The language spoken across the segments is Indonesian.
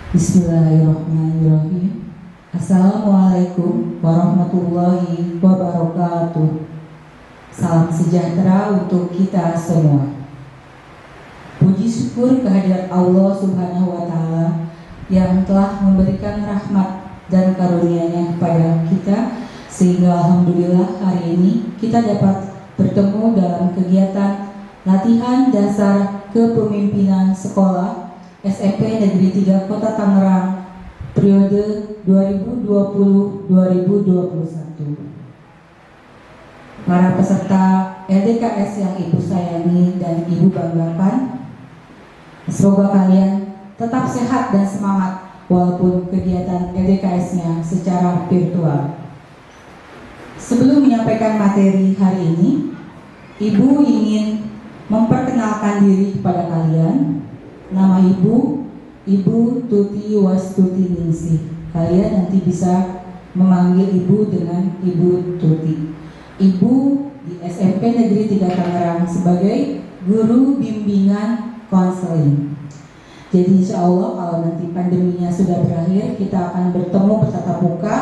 Bismillahirrahmanirrahim. Assalamualaikum warahmatullahi wabarakatuh. Salam sejahtera untuk kita semua. Puji syukur kehadirat Allah Subhanahu wa Ta'ala yang telah memberikan rahmat dan karunia-Nya kepada kita, sehingga alhamdulillah hari ini kita dapat bertemu dalam kegiatan latihan dasar kepemimpinan sekolah SMP Negeri 3 Kota Tangerang periode 2020-2021. Para peserta LDKS yang Ibu sayangi dan Ibu banggakan, semoga kalian tetap sehat dan semangat walaupun kegiatan LDKS-nya secara virtual. Sebelum menyampaikan materi hari ini, Ibu ingin memperkenalkan diri kepada kalian. Nama Ibu Tuti Wastuti Ningsih. Kalian nanti bisa memanggil Ibu dengan Ibu Tuti. Ibu di SMP Negeri 3 Tangerang sebagai guru bimbingan konseling. Jadi insya Allah kalau nanti pandeminya sudah berakhir, kita akan bertemu bertatap muka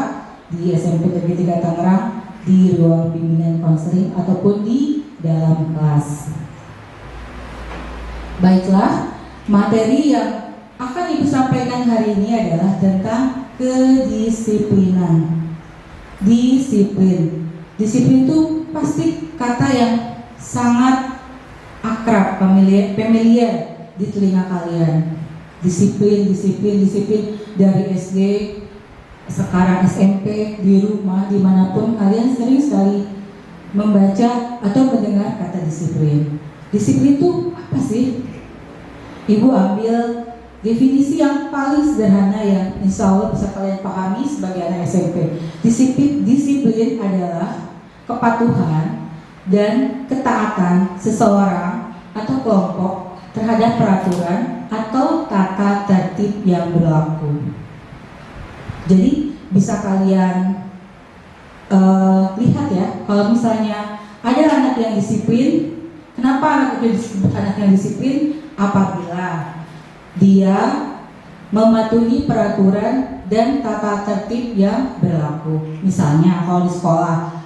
di SMP Negeri 3 Tangerang di ruang bimbingan konseling ataupun di dalam kelas. Baiklah, materi yang akan Ibu sampaikan hari ini adalah tentang kedisiplinan. Disiplin itu pasti kata yang sangat akrab, familiar di telinga kalian. Disiplin dari SD, sekarang SMP, di rumah, dimanapun kalian sering sekali membaca atau mendengar kata disiplin. Disiplin itu apa sih? Ibu ambil definisi yang paling sederhana yang insya Allah bisa kalian pahami sebagai anak SMP. Disiplin adalah kepatuhan dan ketaatan seseorang atau kelompok terhadap peraturan atau tata tertib yang berlaku. Jadi bisa kalian lihat ya, kalau misalnya ada anak yang disiplin. Kenapa anak itu disebut anak yang disiplin? Apabila dia mematuhi peraturan dan tata tertib yang berlaku. Misalnya kalau di sekolah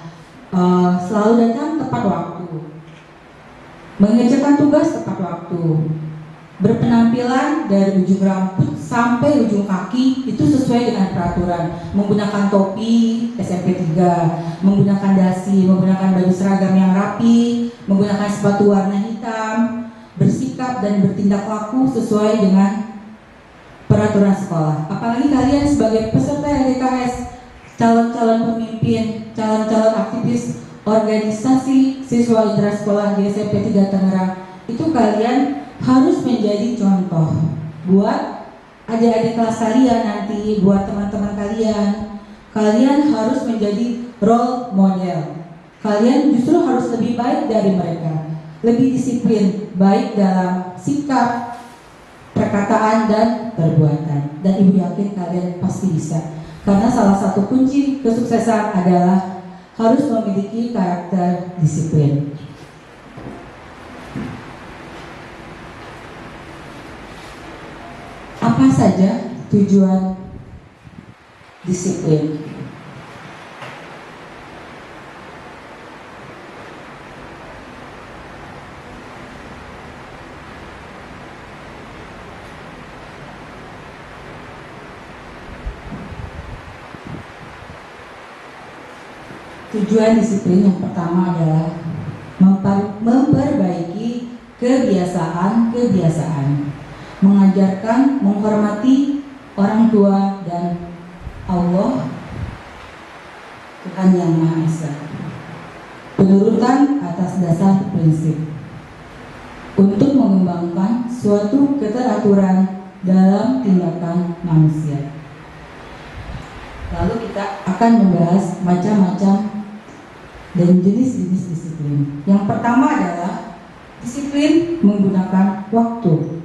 selalu datang tepat waktu, mengerjakan tugas tepat waktu, berpenampilan dari ujung rambut sampai ujung kaki itu sesuai dengan peraturan, menggunakan topi SMP 3, menggunakan dasi, menggunakan baju seragam yang rapi, menggunakan sepatu warna hitam, bersikap dan bertindak laku sesuai dengan peraturan sekolah. Apalagi kalian sebagai peserta LDKS, calon-calon pemimpin, calon-calon aktivis organisasi siswa intrasekolah di SMP 3 Tangerang, itu kalian harus menjadi contoh buat adik-adik kelas kalian nanti, buat teman-teman kalian. Kalian harus menjadi role model. Kalian justru harus lebih baik dari mereka, lebih disiplin, baik dalam sikap, perkataan, dan perbuatan. Dan Ibu yakin kalian pasti bisa. Karena salah satu kunci kesuksesan adalah harus memiliki karakter disiplin. Apa saja tujuan disiplin? Tujuan disiplin yang pertama adalah memperbaiki kebiasaan, mengajarkan menghormati orang tua dan Allah, Tuhan Yang Maha Esa, penurutan atas dasar prinsip, untuk mengembangkan suatu keteraturan dalam tindakan manusia. Lalu kita akan membahas macam-macam dan jenis-jenis disiplin. Yang pertama adalah disiplin menggunakan waktu.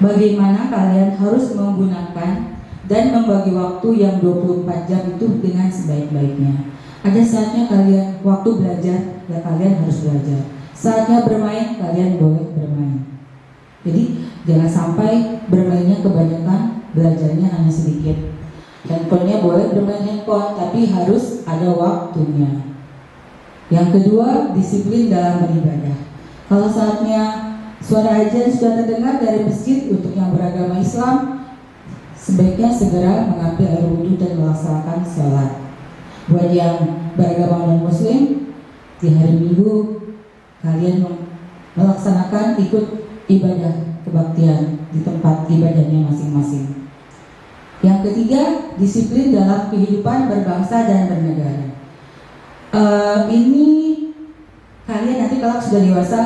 Bagaimana kalian harus menggunakan dan membagi waktu yang 24 jam itu dengan sebaik-baiknya. Ada saatnya kalian waktu belajar, ya kalian harus belajar. Saatnya bermain, kalian boleh bermain. Jadi jangan sampai bermainnya kebanyakan, belajarnya hanya sedikit. Handphonenya boleh bermain handphone, tapi harus ada waktunya. Yang kedua, disiplin dalam beribadah. Kalau saatnya suara azan sudah terdengar dari masjid, untuk yang beragama Islam, sebaiknya segera mengambil air wudhu dan melaksanakan sholat. Buat yang beragama non-muslim, di hari Minggu kalian melaksanakan ikut ibadah kebaktian di tempat ibadahnya masing-masing. Yang ketiga, disiplin dalam kehidupan berbangsa dan bernegara. Ini kalian nanti kalau sudah dewasa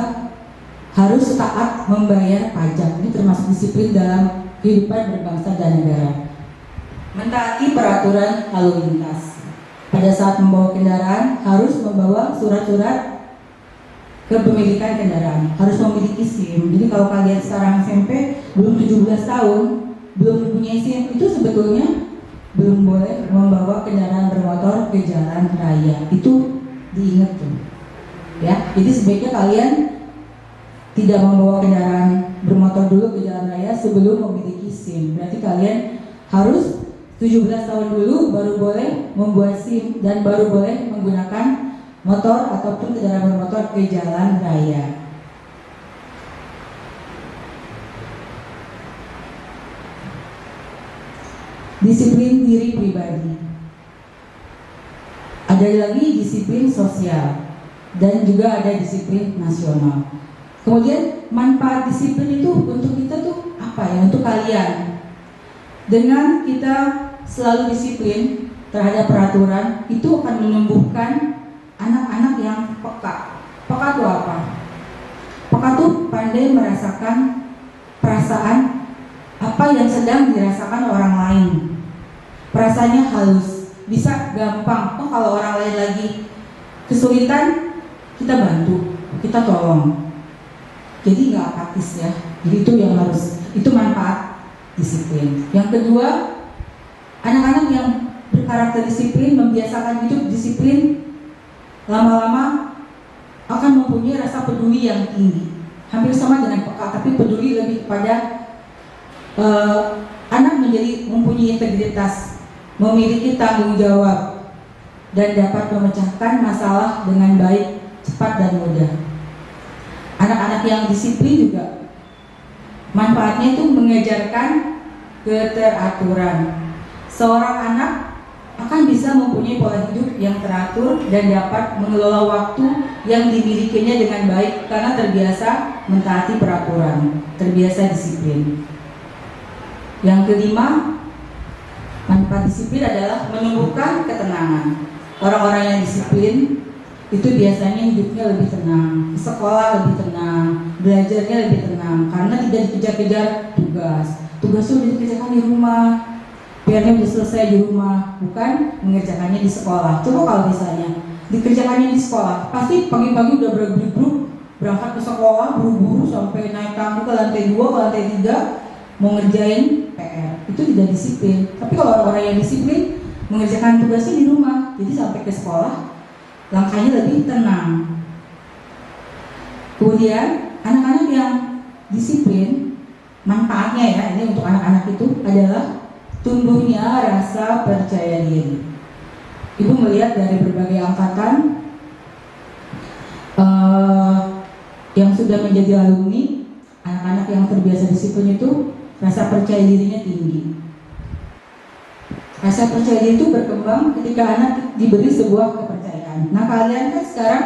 harus taat membayar pajak. Ini termasuk disiplin dalam kehidupan berbangsa dan negara. Mentaati peraturan lalu lintas. Pada saat membawa kendaraan harus membawa surat-surat kepemilikan kendaraan, harus memiliki SIM. Jadi kalau kalian sekarang SMP belum 17 tahun, belum mempunyai SIM, itu sebetulnya belum boleh membawa kendaraan bermotor ke jalan raya. Itu diingat tuh. Ya, jadi sebaiknya kalian tidak membawa kendaraan bermotor dulu ke jalan raya sebelum memiliki SIM. Berarti kalian harus 17 tahun dulu baru boleh membuat SIM dan baru boleh menggunakan motor ataupun kendaraan bermotor ke jalan raya. Disiplin diri pribadi. Ada lagi disiplin sosial dan juga ada disiplin nasional. Kemudian manfaat disiplin itu untuk kita tuh apa ya? Untuk kalian. Dengan kita selalu disiplin terhadap peraturan, itu akan menumbuhkan anak-anak yang peka. Peka itu apa? Peka itu pandai merasakan perasaan apa yang sedang dirasakan orang lain. Perasaannya halus, bisa gampang. Oh, kalau orang lain lagi kesulitan, kita bantu, kita tolong. Jadi nggak apatis ya. Jadi itu yang harus, itu manfaat disiplin. Yang kedua, anak-anak yang berkarakter disiplin, membiasakan hidup disiplin, lama-lama akan mempunyai rasa peduli yang tinggi. Hampir sama dengan peka, tapi peduli lebih kepada anak menjadi mempunyai integritas, memiliki tanggung jawab, dan dapat memecahkan masalah dengan baik, cepat dan mudah. Anak-anak yang disiplin juga manfaatnya itu mengajarkan keteraturan. Seorang anak akan bisa mempunyai pola hidup yang teratur dan dapat mengelola waktu yang dimilikinya dengan baik karena terbiasa mentaati peraturan, terbiasa disiplin. Yang kelima, manfaat disiplin adalah menumbuhkan ketenangan. Orang-orang yang disiplin itu biasanya hidupnya lebih tenang, sekolah lebih tenang, belajarnya lebih tenang karena tidak dikejar-kejar tugas. Tugas itu dikerjakan di rumah, PR-nya sudah selesai di rumah, bukan mengerjakannya di sekolah. Coba kalau misalnya dikerjakannya di sekolah, pasti pagi-pagi udah bergerak berangkat ke sekolah, buru-buru sampai naik tangga ke lantai 2, ke lantai 3, mau ngerjain PR. Itu tidak disiplin. Tapi kalau orang-orang yang disiplin mengerjakan tugasnya di rumah, jadi sampai ke sekolah langkahnya lebih tenang. Kemudian anak-anak yang disiplin, manfaatnya ya, ini untuk anak-anak itu adalah tumbuhnya rasa percaya diri. Ibu melihat dari berbagai angkatan yang sudah menjadi alumni, anak-anak yang terbiasa disiplin itu rasa percaya dirinya tinggi. Rasa percaya diri itu berkembang ketika anak diberi sebuah kepercayaan. Nah, kalian kan sekarang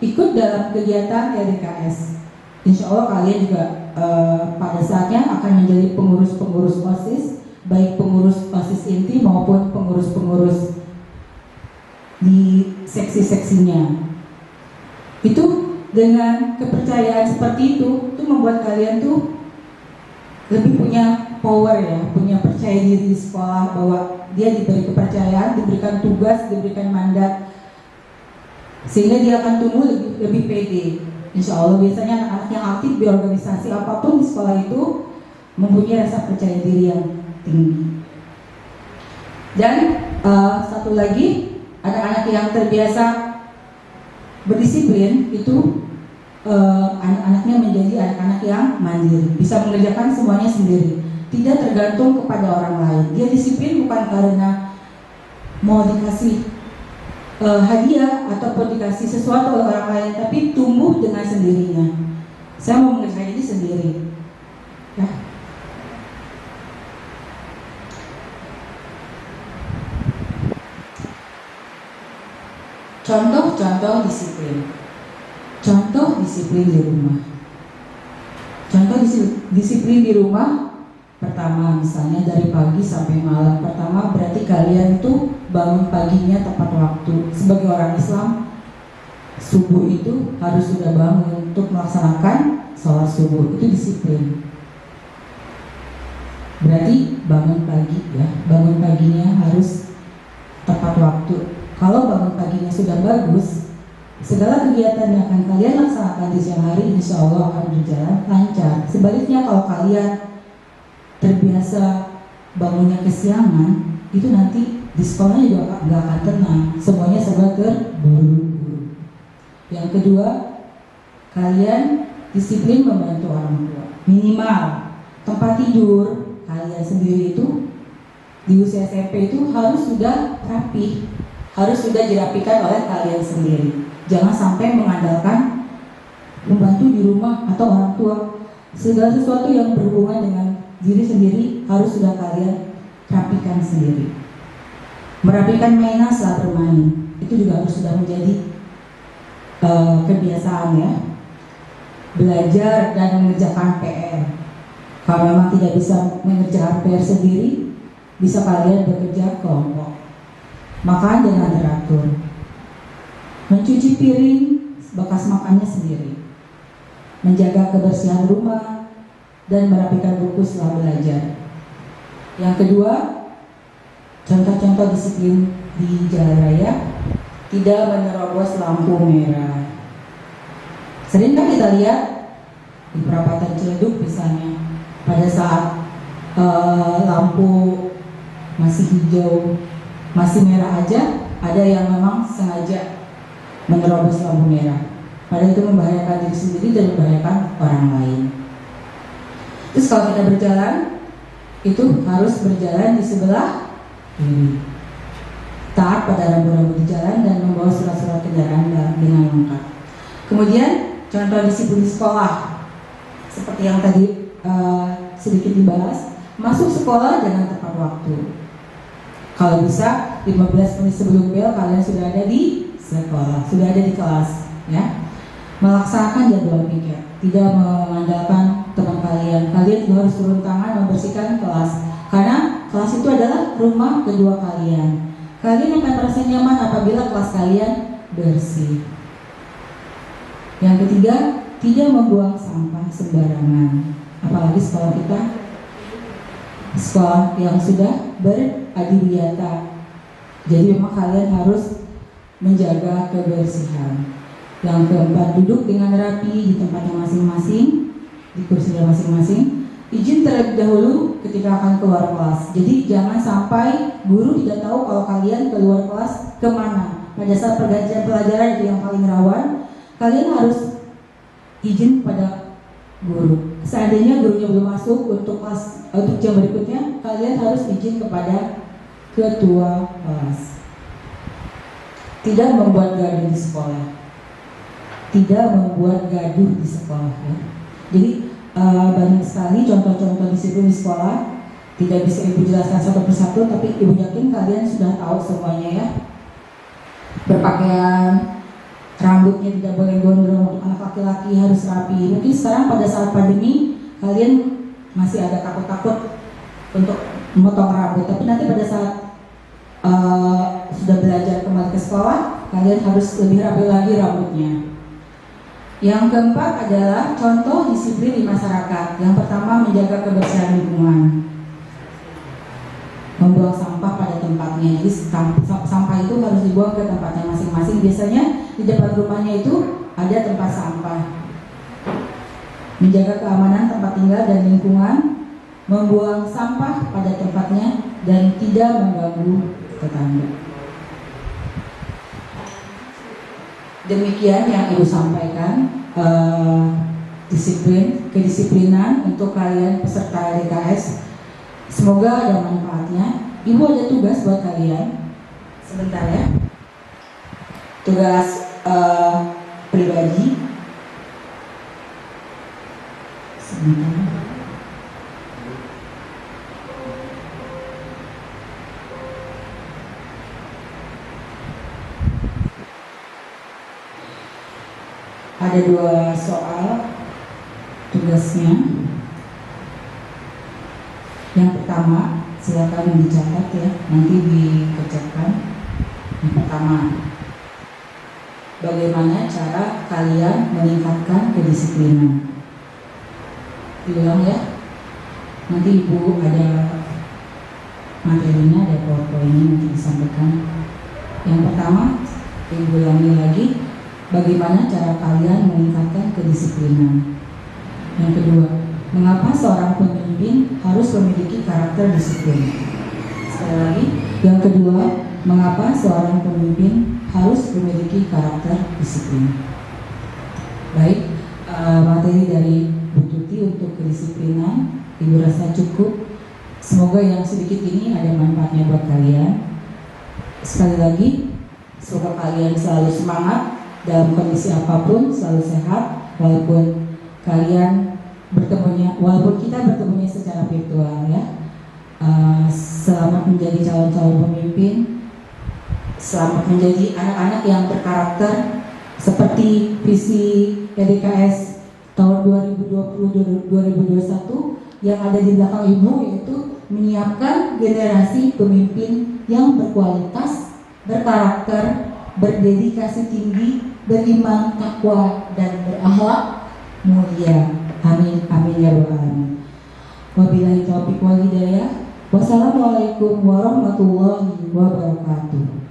ikut dalam kegiatan LDKS. Insya Allah kalian juga pada saatnya akan menjadi pengurus-pengurus OSIS, baik pengurus OSIS inti maupun pengurus-pengurus di seksi-seksinya. Itu dengan kepercayaan seperti itu membuat kalian tuh lebih punya power ya, punya percaya diri di sekolah bahwa dia diberi kepercayaan, diberikan tugas, diberikan mandat, sehingga dia akan tumbuh lebih pede. Insya Allah biasanya anak-anak yang aktif di organisasi apapun di sekolah itu mempunyai rasa percaya diri yang tinggi. Dan satu lagi, anak-anak yang terbiasa berdisiplin itu anak-anaknya menjadi anak-anak yang mandiri, bisa mengerjakan semuanya sendiri, tidak tergantung kepada orang lain. Dia disiplin bukan karena mau dikasih hadiah ataupun dikasih sesuatu oleh orang lain, tapi tumbuh dengan sendirinya. Saya mau mengerjakan ini sendiri. Ya. Contoh-contoh disiplin. Contoh disiplin di rumah. Contoh disiplin di rumah. Pertama, misalnya dari pagi sampai malam. Pertama berarti kalian tuh bangun paginya tepat waktu. Sebagai orang Islam, subuh itu harus sudah bangun untuk melaksanakan sholat subuh. Itu disiplin. Berarti bangun pagi ya. Bangun paginya harus tepat waktu. Kalau bangun paginya sudah bagus, segala kegiatan yang akan kalian laksanakan di siang hari insya Allah akan berjalan lancar. Sebaliknya kalau kalian terbiasa bangunnya kesiangan, itu nanti di sekolah juga nggak akan tenang. Semuanya serba terburu-buru. Yang kedua, kalian disiplin membantu orang tua. Minimal tempat tidur kalian sendiri itu di usia SMP itu harus sudah rapi, harus sudah dirapikan oleh kalian sendiri. Jangan sampai mengandalkan membantu di rumah atau orang tua. Segala sesuatu yang berhubungan dengan diri sendiri harus sudah kalian rapikan sendiri. Merapikan mainan saat bermain itu juga harus sudah menjadi kebiasaan ya. Belajar dan mengerjakan PR. Kalau memang tidak bisa mengerjakan PR sendiri, bisa kalian bekerja kelompok. Makan dengan teratur. Mencuci piring bekas makannya sendiri. Menjaga kebersihan rumah dan merapikan buku setelah belajar. Yang kedua, contoh-contoh disiplin di jalan raya, tidak menerobos lampu merah. Sering kan kita lihat di perapatan Ciledug misalnya, pada saat lampu masih hijau, masih merah aja, ada yang memang sengaja menerobos lampu merah. Padahal itu membahayakan diri sendiri dan membahayakan orang lain. Terus kalau kita berjalan, itu harus berjalan di sebelah kiri. Taat pada rambu-rambu di jalan dan membawa surat-surat kendaraan dengan lengkap. Kemudian contoh disiplin di sekolah, seperti yang tadi sedikit dibahas, masuk sekolah dengan tepat waktu. Kalau bisa 15 menit sebelum bel kalian sudah ada di sekolah, sudah ada di kelas, ya. Melaksanakan jadwal piket, tidak mengandalkan teman kalian. Kalian juga harus turun tangan membersihkan kelas, karena kelas itu adalah rumah kedua kalian. Kalian akan merasa nyaman apabila kelas kalian bersih. Yang ketiga, tidak membuang sampah sembarangan. Apalagi sekolah kita sekolah yang sudah beradiliyata. Jadi memang kalian harus menjaga kebersihan. Yang keempat, duduk dengan rapi di tempatnya masing-masing, di kursinya masing-masing. Izin terlebih dahulu ketika akan keluar kelas. Jadi jangan sampai guru tidak tahu kalau kalian keluar kelas kemana. Pada saat pergantian pelajaran itu yang paling rawan, kalian harus izin pada guru. Seandainya gurunya belum masuk untuk kelas untuk jam berikutnya, kalian harus izin kepada ketua kelas. Tidak membuat gaduh di sekolah. Tidak membuat gaduh di sekolah ya. Jadi banyak sekali contoh-contoh disiplin di sekolah. Tidak bisa ibu jelaskan satu persatu, tapi ibu yakin kalian sudah tahu semuanya ya. Berpakaian, rambutnya tidak boleh gondrong, untuk anak laki-laki harus rapi. Mungkin sekarang pada saat pandemi kalian masih ada takut-takut untuk memotong rambut, tapi nanti pada saat sudah belajar kembali ke sekolah, kalian harus lebih rapi lagi rambutnya. Yang keempat adalah contoh disiplin di masyarakat. Yang pertama, menjaga kebersihan lingkungan, membuang sampah pada tempatnya. Jadi sampah itu harus dibuang ke tempatnya masing-masing. Biasanya di depan rumahnya itu ada tempat sampah. Menjaga keamanan tempat tinggal dan lingkungan, membuang sampah pada tempatnya dan tidak mengganggu tetangga. Demikian yang ibu sampaikan. eh, kedisiplinan untuk kalian peserta LDKS. Semoga ada manfaatnya. Ibu ada tugas buat kalian. Sebentar ya. Tugas pribadi. Sebentar. Ada 2 soal tugasnya. Yang pertama, silakan dicatat ya, nanti dikerjakan. Yang pertama, bagaimana cara kalian meningkatkan kedisiplinan? Diulang ya, nanti ibu ada materinya, ada powerpointnya nanti disampaikan. Yang pertama, ibu ulangi lagi, bagaimana cara kalian meningkatkan kedisiplinan? Yang kedua, mengapa seorang pemimpin harus memiliki karakter disiplin? Sekali lagi, yang kedua, mengapa seorang pemimpin harus memiliki karakter disiplin? Baik, materi dari Bu Tuti untuk kedisiplinan Ibu rasa cukup. Semoga yang sedikit ini ada manfaatnya buat kalian. Sekali lagi, semoga kalian selalu semangat dalam kondisi apapun, selalu sehat, walaupun kita bertemunya secara virtual ya. Selamat menjadi calon-calon pemimpin, selamat menjadi anak-anak yang berkarakter seperti visi LDKS tahun 2020-2021 yang ada di belakang ibu, yaitu menyiapkan generasi pemimpin yang berkualitas, berkarakter, berdedikasi tinggi, beriman, takwa, dan berakhlak mulia. Amin, amin ya rabbal alamin. Wabillahi taufiq wal hidayah. Wassalamualaikum warahmatullahi wabarakatuh.